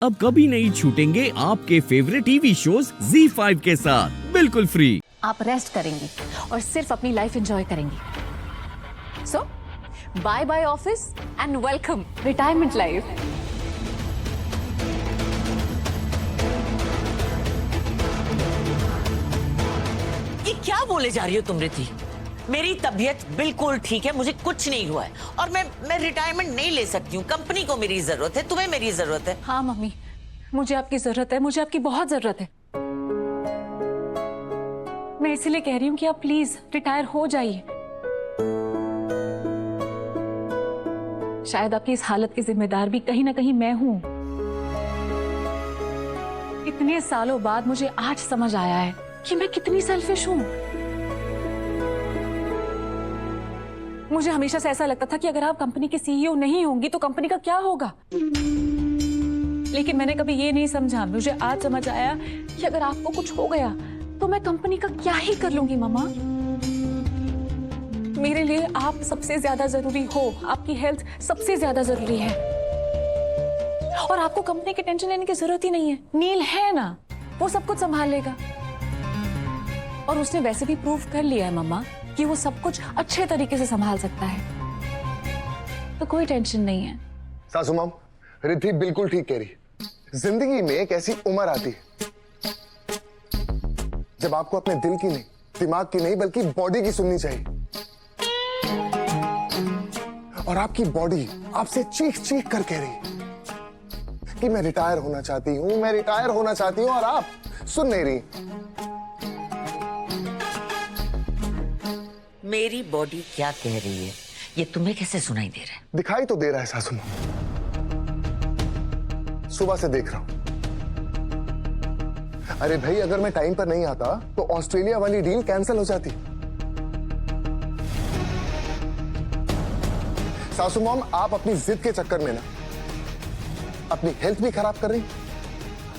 अब कभी नहीं छूटेंगे आपके फेवरेट टीवी शोज ZEE5 के साथ बिल्कुल फ्री। आप रेस्ट करेंगी और सिर्फ अपनी लाइफ एंजॉय करेंगी। So bye bye office and welcome retirement life. ये क्या बोले जा रही हो तुम रिद्धि? मेरी तबीयत बिल्कुल ठीक है, मुझे कुछ नहीं हुआ है और मैं रिटायरमेंट नहीं ले सकती हूँ। कंपनी को मेरी जरूरत है, तुम्हें मेरी जरूरत है। हाँ मम्मी, मुझे आपकी जरूरत है, मुझे आपकी बहुत जरूरत है। मैं इसीलिए कह रही हूँ कि आप प्लीज रिटायर हो जाइए। शायद आपकी इस हालत की जिम्मेदार भी कहीं ना कहीं मैं हूं। इतने सालों बाद मुझे आज समझ आया है कि मैं कितनी सेल्फिश हूं। मुझे हमेशा से ऐसा लगता था कि अगर आप कंपनी की सीईओ नहीं होंगी तो कंपनी का क्या होगा, लेकिन मैंने कभी ये नहीं समझा। मुझे आज समझ आया कि अगर आपको कुछ हो गया तो मैं कंपनी का क्या ही कर लूंगी। मामा, मेरे लिए आप सबसे ज्यादा जरूरी हो, आपकी हेल्थ सबसे ज्यादा जरूरी है और आपको कंपनी की टेंशन लेने की जरूरत ही नहीं है। नील है ना, वो सब कुछ संभाल लेगा और उसने वैसे भी प्रूव कर लिया है मम्मा कि वो सब कुछ अच्छे तरीके से संभाल सकता है, तो कोई टेंशन नहीं है। सासू माम, रिद्धि बिल्कुल ठीक कह रही। जिंदगी में एक ऐसी उम्र आती है जब आपको अपने दिल की नहीं, दिमाग की नहीं, बल्कि बॉडी की सुननी चाहिए। और आपकी बॉडी आपसे चीख चीख कर कह रही कि मैं रिटायर होना चाहती हूं, मैं रिटायर होना चाहती हूं, और आप सुन नहीं रही। मेरी बॉडी क्या कह रही है ये तुम्हें कैसे सुनाई दे रहा है? दिखाई तो दे रहा है सासू मां, सुबह से देख रहा हूं। अरे भाई, अगर मैं टाइम पर नहीं आता तो ऑस्ट्रेलिया वाली डील कैंसिल हो जाती। सासू मॉम, आप अपनी जिद के चक्कर में ना अपनी हेल्थ भी खराब कर रही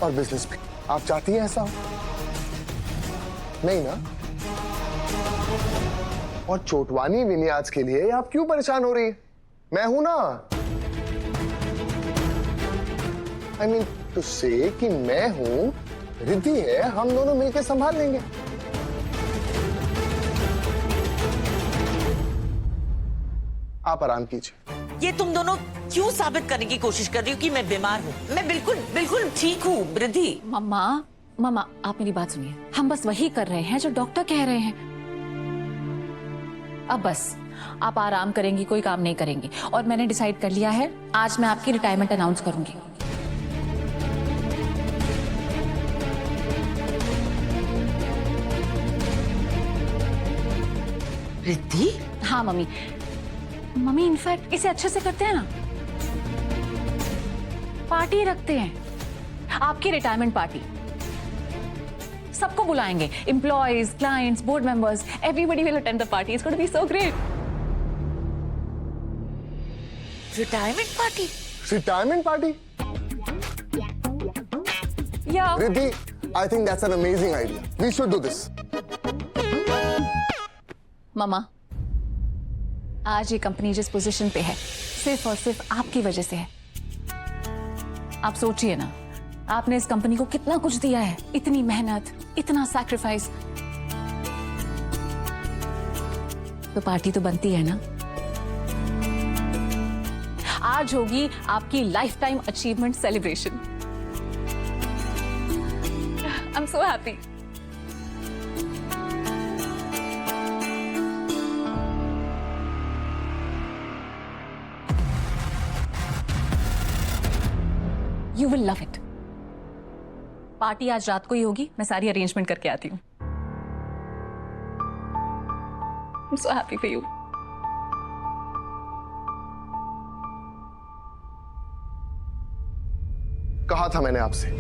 और बिजनेस भी। आप चाहती हैं ऐसा हो? नहीं ना? और चोटवानी विन्यास के लिए आप क्यों परेशान हो रही है? मैं हूं ना। आई मीन टू से कि मैं हूं, रिद्धि है, हम दोनों मिलकर संभाल लेंगे। आप आराम कीजिए। ये तुम दोनों क्यों साबित करने की कोशिश कर रही हो कि मैं बीमार हूँ? मैं बिल्कुल बिल्कुल ठीक हूँ रिद्धि। मम्मा, मम्मा आप मेरी बात सुनिए। हम बस वही कर रहे हैं जो डॉक्टर कह रहे हैं। अब बस आप आराम करेंगी, कोई काम नहीं करेंगी। और मैंने डिसाइड कर लिया है, आज मैं आपकी रिटायरमेंट अनाउंस करूंगी। रिद्धि? हाँ मम्मी, मम्मी इनफैक्ट इसे अच्छे से करते हैं ना, पार्टी रखते हैं, आपकी रिटायरमेंट पार्टी। सबको बुलाएंगे, employees, clients, board members, everybody will attend the party. It's going to be so great. Retirement party? Retirement party? या Riddhi, I think that's an amazing idea. We should do this. मम्मा, आज ये company जिस position पे है सिर्फ और सिर्फ आपकी वजह से है। आप सोचिए ना, आपने इस कंपनी को कितना कुछ दिया है, इतनी मेहनत, इतना सैक्रिफाइस, तो पार्टी तो बनती है ना। आज होगी आपकी life time achievement celebration. I am so happy. You will love it. Party आज रात को ही होगी, मैं सारी अरेंजमेंट करके आती हूँ। I'm so happy for you. कहा था मैंने आपसे,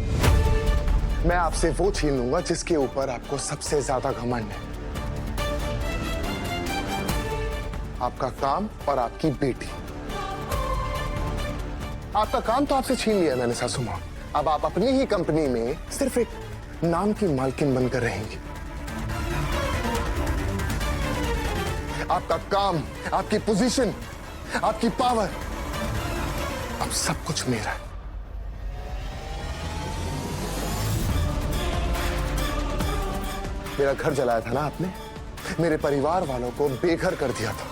मैं आपसे वो छीन लूंगा जिसके ऊपर आपको सबसे ज्यादा घमंड है। आपका काम और आपकी बेटी। आपका काम तो आपसे छीन लिया मैंने सासू मां। अब आप अपनी ही कंपनी में सिर्फ एक नाम की मालकिन बनकर रहेंगी। आपका काम, आपकी पोजीशन, आपकी पावर, अब सब कुछ मेरा है। मेरा घर जलाया था ना आपने, मेरे परिवार वालों को बेघर कर दिया था।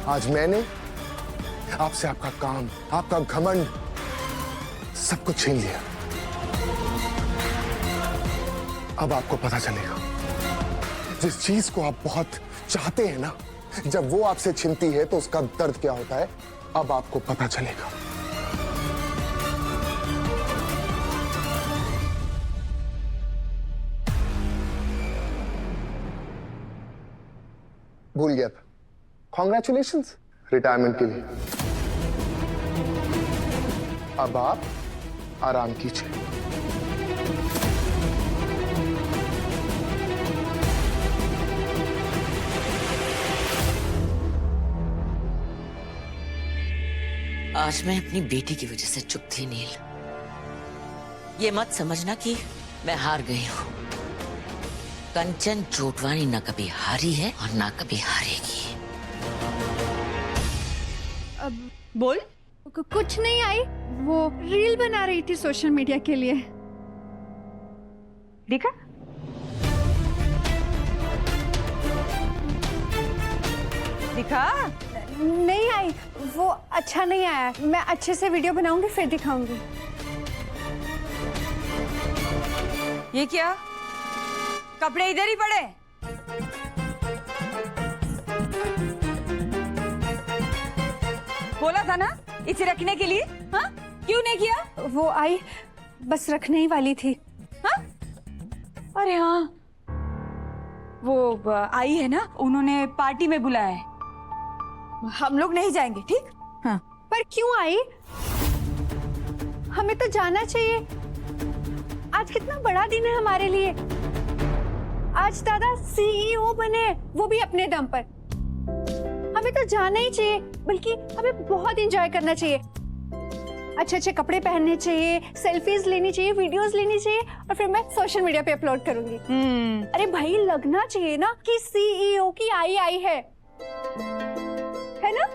आज मैंने आपसे आपका काम, आपका घमंड सब कुछ छीन लिया। अब आपको पता चलेगा, जिस चीज को आप बहुत चाहते हैं ना, जब वो आपसे छिनती है तो उसका दर्द क्या होता है, अब आपको पता चलेगा। भूल गया था। कॉन्ग्रेचुलेशंस रिटायरमेंट के लिए। अब आप आराम कीजिए। आज मैं अपनी बेटी की वजह से चुप थी नील। ये मत समझना कि मैं हार गई हूं। कंचन चोटवानी ना कभी हारी है और ना कभी हारेगी। बोल। कुछ नहीं आई, वो रील बना रही थी सोशल मीडिया के लिए। देखा? दिखा? नहीं आई, वो अच्छा नहीं आया। मैं अच्छे से वीडियो बनाऊंगी फिर दिखाऊंगी। ये क्या? कपड़े इधर ही पड़े। बोला था ना इसे रखने के लिए, हाँ? क्यों नहीं किया? वो आई, बस रखने ही वाली थी। हाँ? अरे हाँ, वो आई है ना, उन्होंने पार्टी में बुलाया है। हम लोग नहीं जाएंगे, ठीक? हाँ। पर क्यों आई? हमें तो जाना चाहिए। आज कितना बड़ा दिन है हमारे लिए। आज दादा सीईओ बने, वो भी अपने दम पर। हमें तो जाना ही चाहिए, बल्कि हमें बहुत एंजॉय करना चाहिए। अच्छे अच्छे कपड़े पहनने चाहिए, सेल्फीज लेनी चाहिए, वीडियोस लेनी चाहिए, और फिर मैं सोशल मीडिया पे अपलोड करूंगी। अरे भाई, लगना चाहिए ना कि सीईओ की आई है ना?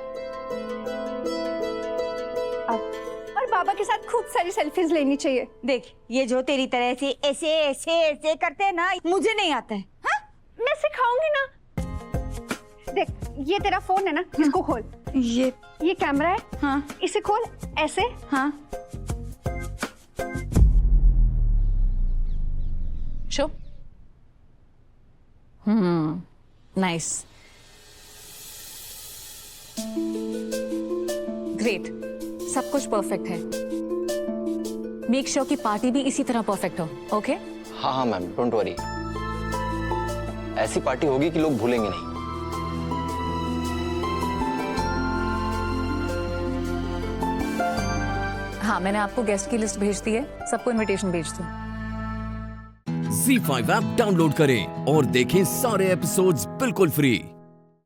और बाबा के साथ खूब सारी सेल्फीज लेनी चाहिए। देख, ये जो तेरी तरह से ऐसे ऐसे ऐसे करते हैं ना, मुझे नहीं आता है। हाँ? मैं सिखाऊंगी ना। देख, ये तेरा फोन है ना, इसको खोल। ये कैमरा है, हाँ। इसे खोल ऐसे। हाँ। शो नाइस, ग्रेट, सब कुछ परफेक्ट है। मेक श्योर की पार्टी भी इसी तरह परफेक्ट हो, ओके? हाँ हाँ मैम, डोंट वरी। ऐसी पार्टी होगी कि लोग भूलेंगे नहीं। हाँ, मैंने आपको गेस्ट की लिस्ट भेज दी है, सबको इनविटेशन भेज दो। Z5 ऐप डाउनलोड करें और देखें सारे एपिसोड्स बिल्कुल फ्री।